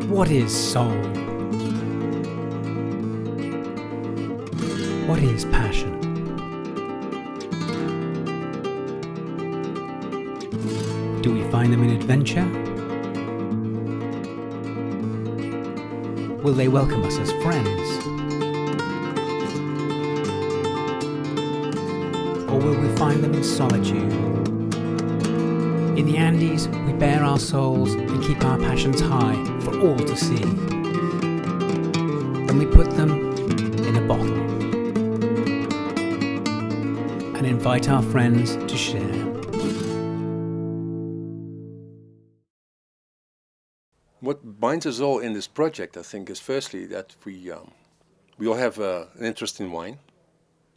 What is soul? What is passion? Do we find them in adventure? Will they welcome us as friends? Or will we find them in solitude? In the Andes, we bare our souls and keep our passions high for all to see. Then we put them in a bottle and invite our friends to share. What binds us all in this project, I think, is firstly that we all have an interest in wine,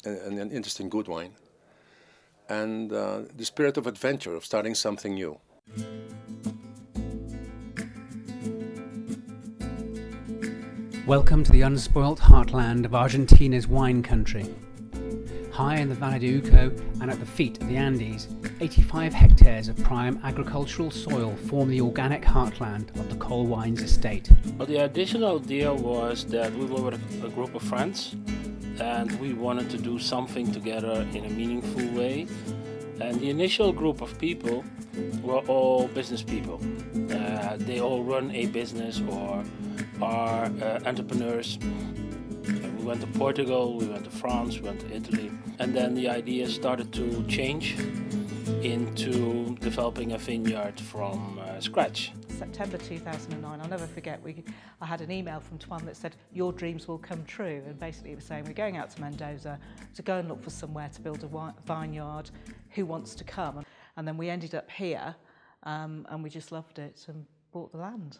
and an interest in good wine, and the spirit of adventure, of starting something new. Welcome to the unspoilt heartland of Argentina's wine country. High in the Valle de Uco and at the feet of the Andes, 85 hectares of prime agricultural soil form the organic heartland of the Col Wines estate. Well, the additional idea was that we were with a group of friends and we wanted to do something together in a meaningful way. And the initial group of people were all business people. They all run a business or are entrepreneurs. We went to Portugal, we went to France, we went to Italy. And then the idea started to change into developing a vineyard from scratch. September 2009, I'll never forget, I had an email from Tuan that said, your dreams will come true. And basically it was saying, we're going out to Mendoza to go and look for somewhere to build a vineyard. Who wants to come? And then we ended up here and we just loved it and bought the land.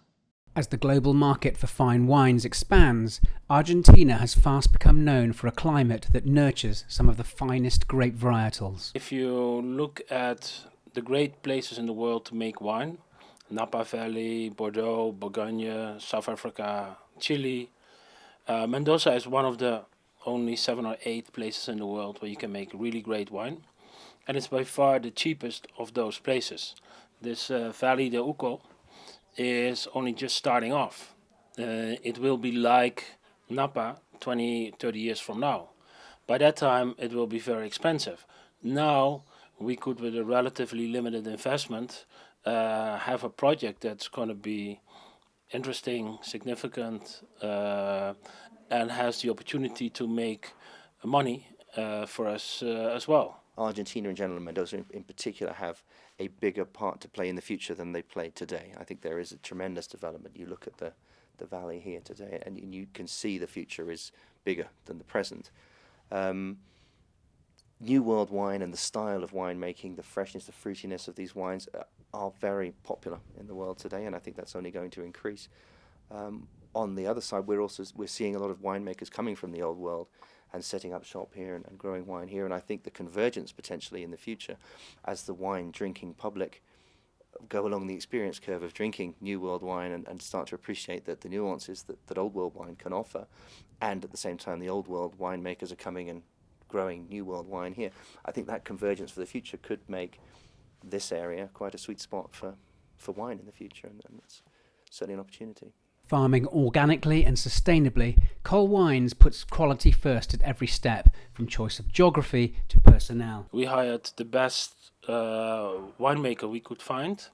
As the global market for fine wines expands, Argentina has fast become known for a climate that nurtures some of the finest grape varietals. If you look at the great places in the world to make wine, Napa Valley, Bordeaux, Bourgogne, South Africa, Chile, Mendoza is one of the only 7 or 8 places in the world where you can make really great wine. And it's by far the cheapest of those places. This Valle de Uco is only just starting off. It will be like Napa 20, 30 years from now. By that time, it will be very expensive. Now, we could, with a relatively limited investment, have a project that's going to be interesting, significant, and has the opportunity to make money for us as well. Argentina in general and Mendoza in particular have a bigger part to play in the future than they play today. I think there is a tremendous development. You look at the valley here today and you can see the future is bigger than the present. New World wine and the style of winemaking, the freshness, the fruitiness of these wines are very popular in the world today, and I think that's only going to increase. On the other side, we're seeing a lot of winemakers coming from the old world and setting up shop here and growing wine here. And I think the convergence potentially in the future as the wine drinking public go along the experience curve of drinking New World wine and start to appreciate the nuances that Old World wine can offer. And at the same time, the Old World winemakers are coming and growing New World wine here. I think that convergence for the future could make this area quite a sweet spot for wine in the future. And it's certainly an opportunity. Farming organically and sustainably, Col Wines puts quality first at every step, from choice of geography to personnel. We hired the best winemaker we could find,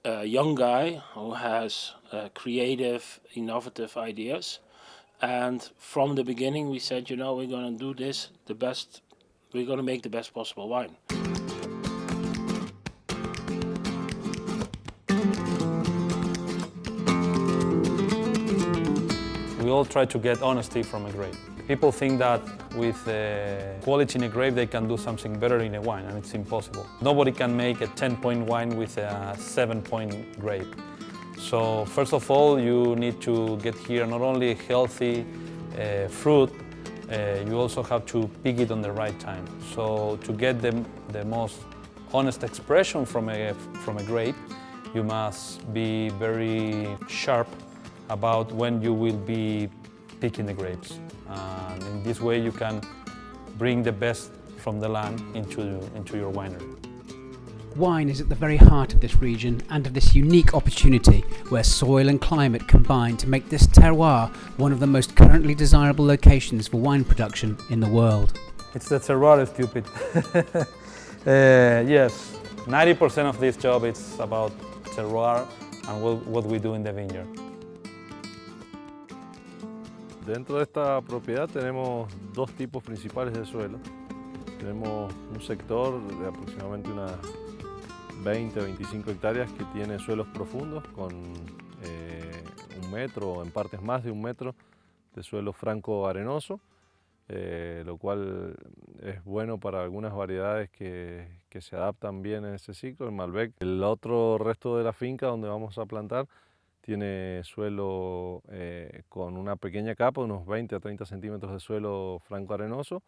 a young guy who has creative, innovative ideas. And from the beginning we said, we're going to do this we're going to make the best possible wine. We all try to get honesty from a grape. People think that with quality in a grape they can do something better in a wine, and it's impossible. Nobody can make a 10-point wine with a 7-point grape. So first of all, you need to get here not only healthy fruit, you also have to pick it on the right time. So to get the most honest expression from a grape, you must be very sharp about when you will be picking the grapes. And in this way you can bring the best from the land into your winery. Wine is at the very heart of this region and of this unique opportunity where soil and climate combine to make this terroir one of the most currently desirable locations for wine production in the world. It's the terroir, stupid. Yes, 90% of this job is about terroir and what we do in the vineyard. Dentro de esta propiedad tenemos dos tipos principales de suelo. Tenemos un sector de aproximadamente unas 20 o 25 hectáreas que tiene suelos profundos con 1 metro o en partes más de 1 metro de suelo franco arenoso, lo cual es bueno para algunas variedades que se adaptan bien en ese ciclo, el Malbec. El otro resto de la finca donde vamos a plantar tiene suelo con una pequeña capa, unos 20 a 30 centímetros de suelo franco arenoso,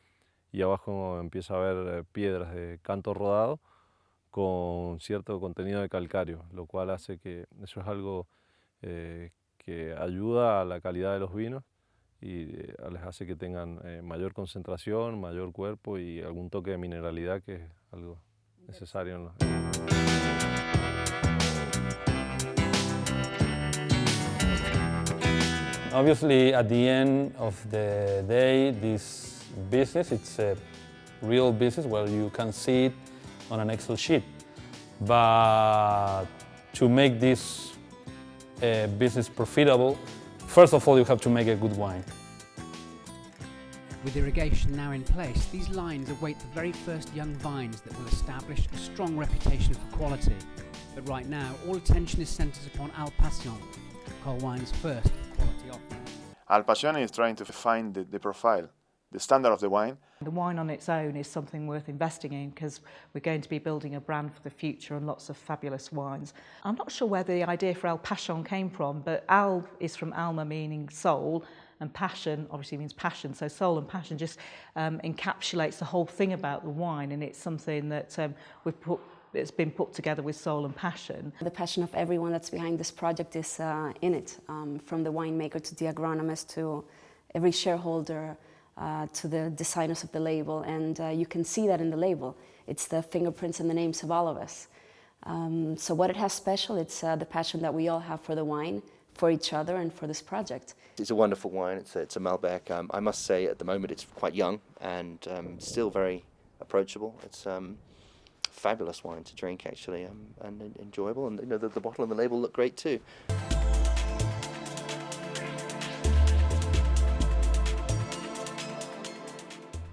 y abajo empieza a haber piedras de canto rodado con cierto contenido de calcario, lo cual hace que eso es algo que ayuda a la calidad de los vinos y les hace que tengan mayor concentración, mayor cuerpo y algún toque de mineralidad, que es algo necesario en los... Obviously, at the end of the day, this business, it's a real business where you can see it on an Excel sheet. But to make this business profitable, first of all, you have to make a good wine. With irrigation now in place, these lines await the very first young vines that will establish a strong reputation for quality. But right now, all attention is centred upon Alpasion, Col Wine's first quality offering. Alpasion is trying to find the profile, the standard of the wine. The wine on its own is something worth investing in because we're going to be building a brand for the future and lots of fabulous wines. I'm not sure where the idea for Alpasion came from, but Al is from alma, meaning soul, and passion obviously means passion. So soul and passion just encapsulates the whole thing about the wine, and it's something that it's been put together with soul and passion. The passion of everyone that's behind this project is in it, from the winemaker to the agronomist to every shareholder, to the designers of the label, and you can see that in the label. It's the fingerprints and the names of all of us. So what it has special, it's the passion that we all have for the wine, for each other, and for this project. It's a wonderful wine. It's a Malbec. I must say, at the moment, it's quite young and still very approachable. It's fabulous wine to drink, actually, and enjoyable. And you know, the bottle and the label look great too.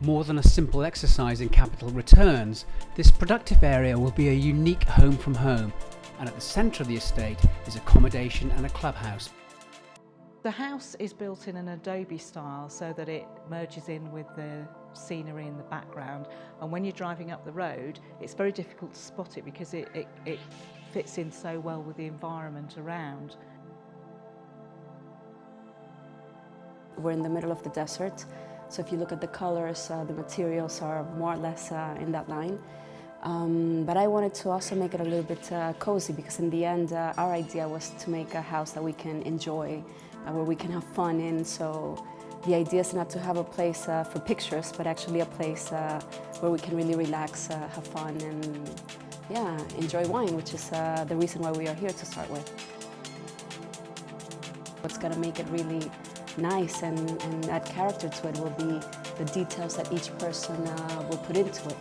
More than a simple exercise in capital returns, this productive area will be a unique home from home, and at the centre of the estate is accommodation and a clubhouse. The house is built in an adobe style so that it merges in with the scenery in the background, and when you're driving up the road it's very difficult to spot it because it fits in so well with the environment around. We're in the middle of the desert, so if you look at the colors, the materials are more or less in that line. But I wanted to also make it a little bit cozy, because in the end our idea was to make a house that we can enjoy, where we can have fun in. So the idea is not to have a place for pictures, but actually a place where we can really relax, have fun, and yeah, enjoy wine, which is the reason why we are here to start with. What's going to make it really nice and add character to it will be the details that each person will put into it.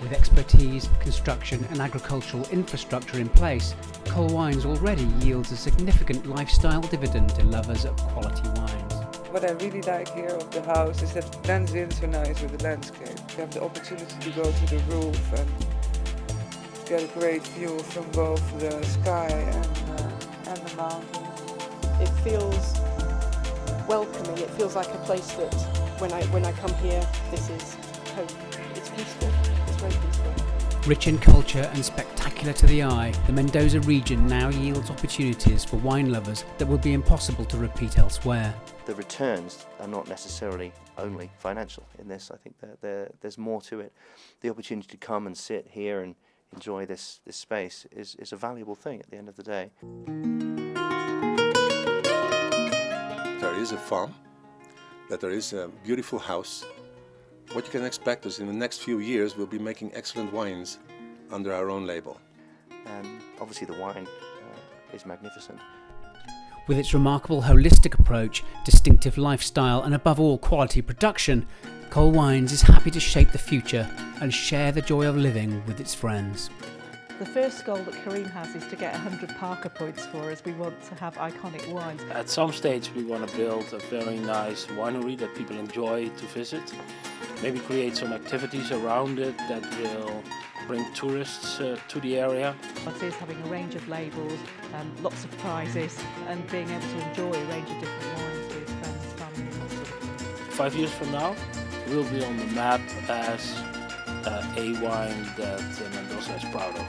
With expertise, construction and agricultural infrastructure in place, Col Wines already yields a significant lifestyle dividend to lovers of quality wines. What I really like here of the house is that it blends in so nice with the landscape. You have the opportunity to go to the roof and get a great view from both the sky and the mountains. It feels welcoming. It feels like a place that when I come here, this is home. It's peaceful. It's very peaceful. Rich in culture and spectacular to the eye, the Mendoza region now yields opportunities for wine lovers that would be impossible to repeat elsewhere. The returns are not necessarily only financial in this. I think that there's more to it. The opportunity to come and sit here and enjoy this space is a valuable thing at the end of the day. There is a farm, that there is a beautiful house, what you can expect is in the next few years we'll be making excellent wines under our own label. And obviously the wine is magnificent. With its remarkable holistic approach, distinctive lifestyle and above all quality production, Cole Wines is happy to shape the future and share the joy of living with its friends. The first goal that Kareem has is to get 100 Parker points for us. We want to have iconic wines. At some stage we want to build a very nice winery that people enjoy to visit. Maybe create some activities around it that will bring tourists to the area. It is having a range of labels, lots of prizes, and being able to enjoy a range of different wines with friends, family and that sort of thing. 5 years from now we'll be on the map as a wine that Mendoza is proud of.